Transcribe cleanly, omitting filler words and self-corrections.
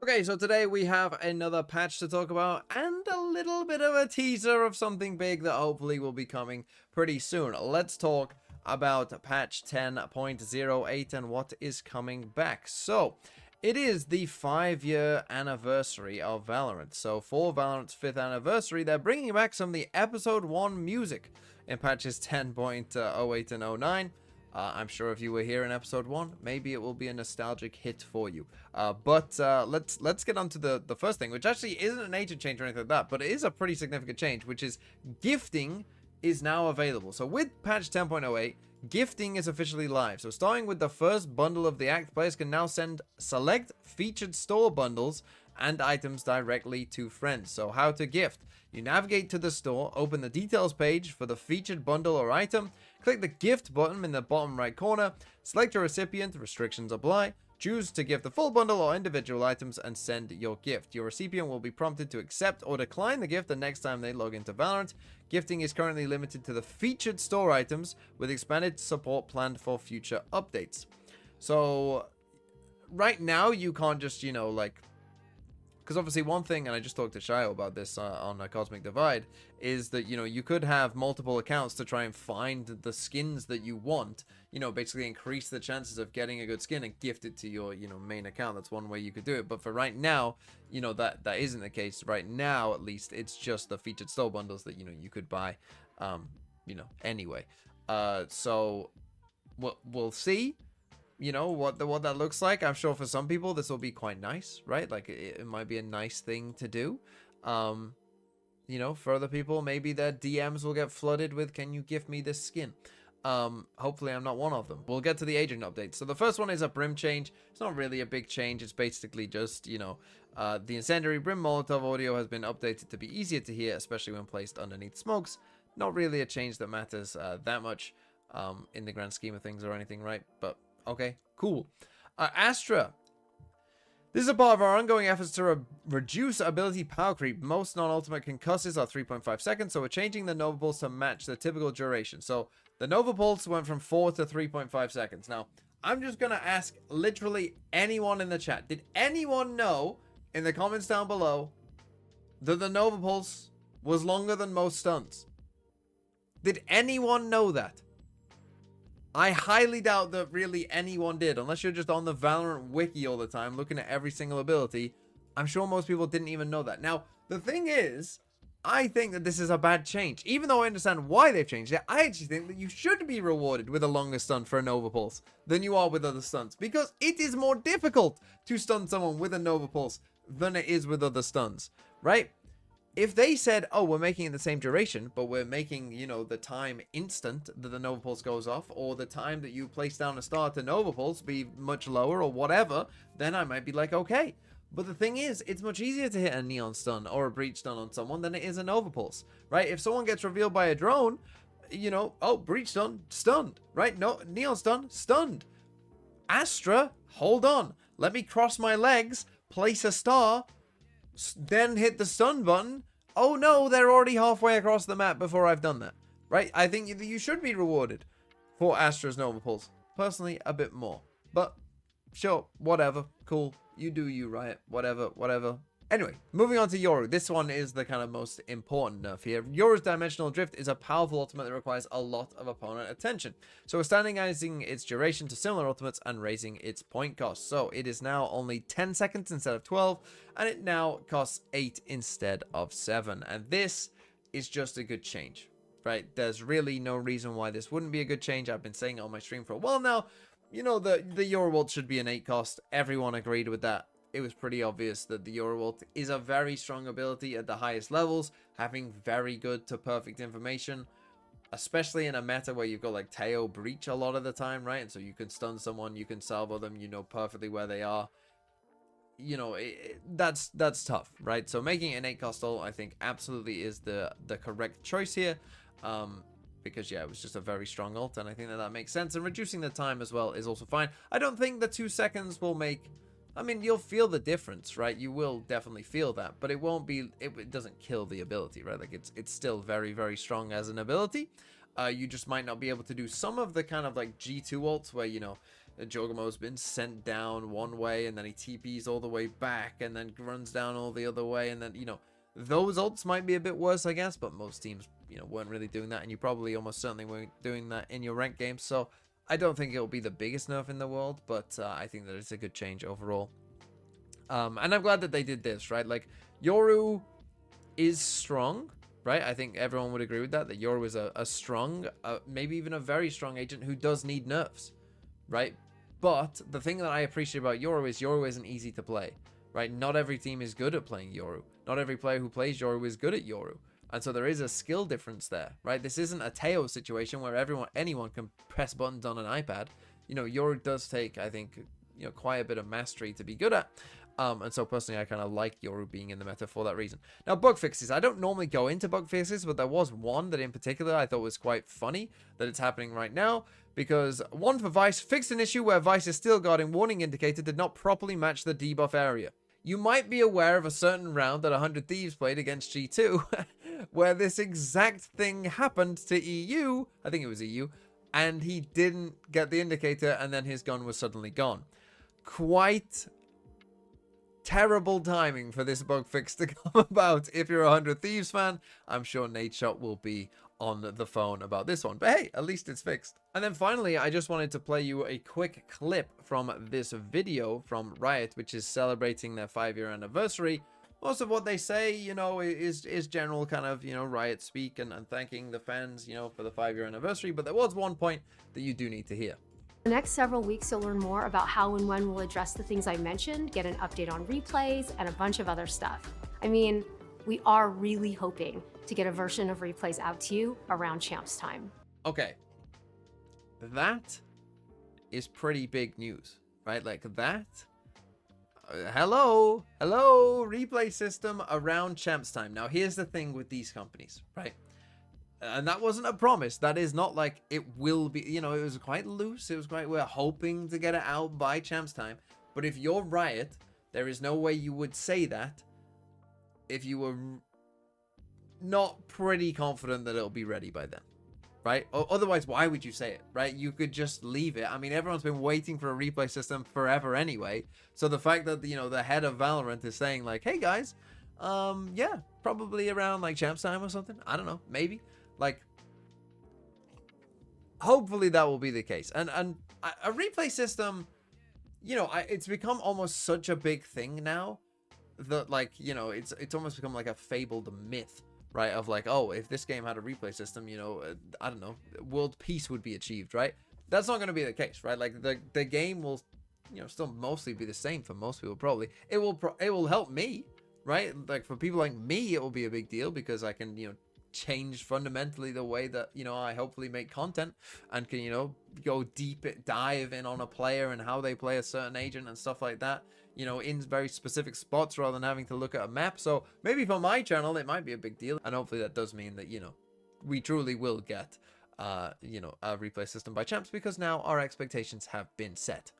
Okay, so today we have another patch to talk about and a little bit of a teaser of something big that hopefully will be coming pretty soon. Let's talk about patch 10.08 and what is coming back. So, it is the 5-year anniversary of Valorant. So, for Valorant's 5th anniversary, they're bringing back some of the Episode 1 music in patches 10.08 and 09. I'm sure if you were here in episode 1, maybe it will be a nostalgic hit for you. But let's get on to the first thing, which actually isn't an agent change or anything like that, but it is a pretty significant change, which is gifting is now available. So with patch 10.08, gifting is officially live. So starting with the first bundle of the act, players can now send select featured store bundles and items directly to friends. So how to gift. You navigate to the store, open the details page for the featured bundle or item, click the gift button in the bottom right corner, select your recipient, restrictions apply, choose to gift the full bundle or individual items and send your gift. Your recipient will be prompted to accept or decline the gift the next time they log into Valorant. Gifting is currently limited to the featured store items with expanded support planned for future updates. So right now you can't just, because obviously one thing, and I just talked to Shio about this on a Cosmic Divide, is that, you could have multiple accounts to try and find the skins that you want, basically increase the chances of getting a good skin and gift it to your, main account. That's one way you could do it. But for right now, that isn't the case. Right now, at least, it's just the featured store bundles that, you could buy, anyway. So we'll see. What that looks like. I'm sure for some people this will be quite nice, right? Like it might be a nice thing to do. For other people, maybe their DMs will get flooded with, can you gift me this skin? Hopefully I'm not one of them. We'll get to the agent update. So the first one is a brim change. It's not really a big change. It's basically just, the incendiary brim Molotov audio has been updated to be easier to hear, especially when placed underneath smokes. Not really a change that matters that much in the grand scheme of things or anything, right? But okay, cool. Astra. This is a part of our ongoing efforts to reduce ability power creep. Most non-ultimate concussives are 3.5 seconds, so we're changing the Nova Pulse to match the typical duration. So the Nova Pulse went from 4 to 3.5 seconds. Now, I'm just going to ask literally anyone in the chat. Did anyone know in the comments down below that the Nova Pulse was longer than most stuns? Did anyone know that? I highly doubt that really anyone did, unless you're just on the Valorant wiki all the time looking at every single ability. I'm sure most people didn't even know that. Now, the thing is, I think that this is a bad change. Even though I understand why they've changed it, I actually think that you should be rewarded with a longer stun for a Nova Pulse than you are with other stuns, because it is more difficult to stun someone with a Nova Pulse than it is with other stuns, right? If they said, oh, we're making it the same duration, but we're making, the time instant that the Nova Pulse goes off, or the time that you place down a star to Nova Pulse be much lower or whatever, then I might be like, okay. But the thing is, it's much easier to hit a Neon Stun or a Breach Stun on someone than it is a Nova Pulse, right? If someone gets revealed by a drone, oh, Breach Stun, stunned, right? No, Neon Stun, stunned. Astra, hold on. Let me cross my legs, place a star, then hit the stun button. Oh no, they're already halfway across the map before I've done that, right? I think you should be rewarded for Astra's Nova Pulse. Personally, a bit more, but sure, whatever, cool. You do you, Riot. Whatever. Anyway, moving on to Yoru. This one is the kind of most important nerf here. Yoru's Dimensional Drift is a powerful ultimate that requires a lot of opponent attention. So we're standardizing its duration to similar ultimates and raising its point cost. So it is now only 10 seconds instead of 12, and it now costs 8 instead of 7. And this is just a good change, right? There's really no reason why this wouldn't be a good change. I've been saying it on my stream for a while now. The Yoru ult should be an 8 cost. Everyone agreed with that. It was pretty obvious that the Yoru ult is a very strong ability at the highest levels, having very good to perfect information, especially in a meta where you've got like Teo Breach a lot of the time, right? And so you can stun someone, you can salvo them, you know perfectly where they are. That's tough, right? So making it an 8 cost ult, I think absolutely is the correct choice here. Because yeah, it was just a very strong ult, and I think that makes sense. And reducing the time as well is also fine. I don't think the 2 seconds will make... I mean, you'll feel the difference, right? You will definitely feel that, but it won't be... It doesn't kill the ability, right? Like, it's still very, very strong as an ability. You just might not be able to do some of the kind of, like, G2 ults where, Jogamo's been sent down one way, and then he TPs all the way back, and then runs down all the other way, and then, you know, those ults might be a bit worse, I guess, but most teams, you know, weren't really doing that, and you probably almost certainly weren't doing that in your ranked games, so I don't think it'll be the biggest nerf in the world, but I think that it's a good change overall. And I'm glad that they did this, right? Like, Yoru is strong, right? I think everyone would agree with that Yoru is a strong, maybe even a very strong agent who does need nerfs, right? But the thing that I appreciate about Yoru isn't easy to play, right? Not every team is good at playing Yoru. Not every player who plays Yoru is good at Yoru. And so there is a skill difference there, right? This isn't a Teo situation where anyone can press buttons on an iPad. You know, Yoru does take, I think, you know, quite a bit of mastery to be good at. And so personally, I kind of like Yoru being in the meta for that reason. Now, bug fixes. I don't normally go into bug fixes, but there was one that in particular I thought was quite funny that it's happening right now. Because one for Vice fixed an issue where Vice's steel guarding warning indicator did not properly match the debuff area. You might be aware of a certain round that 100 Thieves played against G2, where this exact thing happened to EU, I think it was EU, and he didn't get the indicator, and then his gun was suddenly gone. Quite terrible timing for this bug fix to come about. If you're a 100 Thieves fan, I'm sure Nadeshot will be on the phone about this one. But hey, at least it's fixed. And then finally, I just wanted to play you a quick clip from this video from Riot, which is celebrating their 5-year anniversary. Most of what they say, you know, is general kind of, you know, Riot speak and thanking the fans, you know, for the 5-year anniversary. But there was one point that you do need to hear. The next several weeks, you'll learn more about how and when we'll address the things I mentioned, get an update on replays, and a bunch of other stuff. I mean, we are really hoping to get a version of replays out to you around Champs time. Okay. That is pretty big news, right? Like that. Hello, replay system around Champs time. Now, here's the thing with these companies, right? And that wasn't a promise. That is not like it will be, you know, it was quite loose. It was quite, we're hoping to get it out by Champs time. But if you're Riot, there is no way you would say that if you were not pretty confident that it'll be ready by then, right? Otherwise, why would you say it, right? You could just leave it. I mean, everyone's been waiting for a replay system forever anyway. So the fact that, you know, the head of Valorant is saying like, hey guys, yeah, probably around like Champs time or something. I don't know, maybe. Like, hopefully that will be the case. And a replay system, you know, it's become almost such a big thing now that, like, you know, it's almost become like a fabled myth, right? Of like, oh, if this game had a replay system, you know, I don't know, world peace would be achieved, right? That's not going to be the case, right? Like the game will, you know, still mostly be the same for most people. Probably it will help me, right? Like for people like me, it will be a big deal because I can, you know, change fundamentally the way that, you know, I hopefully make content and can, you know, go dive in on a player and how they play a certain agent and stuff like that, you know, in very specific spots rather than having to look at a map. So maybe for my channel it might be a big deal, and hopefully that does mean that, you know, we truly will get you know, a replay system by Champs, because now our expectations have been set.